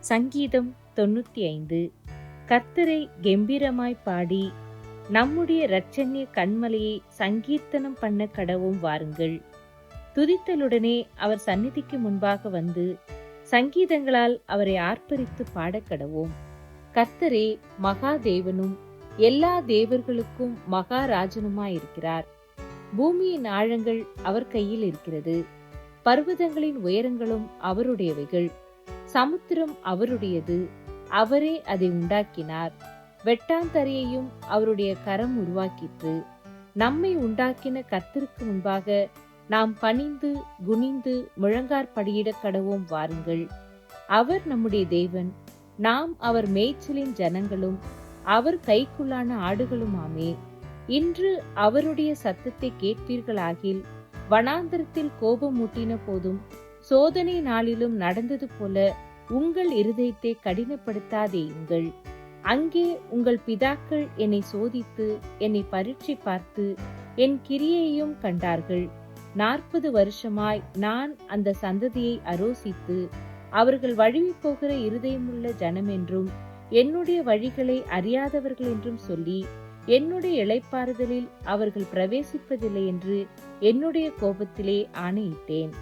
சங்கீதம் 95. கர்த்தரை கெம்பீரமாய் பாடி நம்முடைய இரட்சணிய கன்மலையை சங்கீர்த்தனம் பண்ண கடவும் வாருங்கள். துதித்தலுடனே அவர் சந்நிதிக்கு முன்பாக வந்து சங்கீதங்களால் அவரை ஆர்ப்பரித்து பாடக்கடவோம். கர்த்தரே மகா தேவனும் எல்லா தேவர்களுக்கும் மகாராஜனுமாயிருக்கிறார். பூமியின் ஆழங்கள் அவர் கையில் இருக்கிறது, பர்வதங்களின் உயரங்களும் அவருடையவைகள். சமுத்திரம் அவருடையது, அவரே அதை உண்டாக்கினார். வெட்டாந்தரையையும் அவருடைய கரம் உருவாக்கிற்று. நம்மை உண்டாக்கின கர்த்தருக்கு முன்பாக நாம் பணிந்து குனிந்து முழங்காற்படியிட கடவோம் வாருங்கள். அவர் நம்முடைய தேவன், நாம் அவர் மேய்ச்சலின் ஜனங்களும் அவர் கைக்குள்ளான ஆடுகளுமாமே. இன்று அவருடைய சத்தத்தை கேட்பீர்களாகில், வனாந்தரத்தில் கோபம் மூட்டின போதும் சோதனை நாளிலும் நடந்தது போல உங்கள் இருதயத்தை கடினப்படுத்தாதேயுங்கள். அங்கே உங்கள் பிதாக்கள் என்னை சோதித்து என்னை பரீட்சை பார்த்து என் கிரியையையும் கண்டார்கள். 40 வருஷமாய் நான் அந்த சந்ததியை அரோசித்து அவர்கள் வழுவி போகிற இருதயமுள்ள ஜனமென்றும் என்னுடைய வழிகளை அறியாதவர்கள் என்றும் சொல்லி என்னுடைய இளைப்பாறுதலில் அவர்கள் பிரவேசிப்பதில்லை என்று என்னுடைய கோபத்திலே ஆணையிட்டேன்.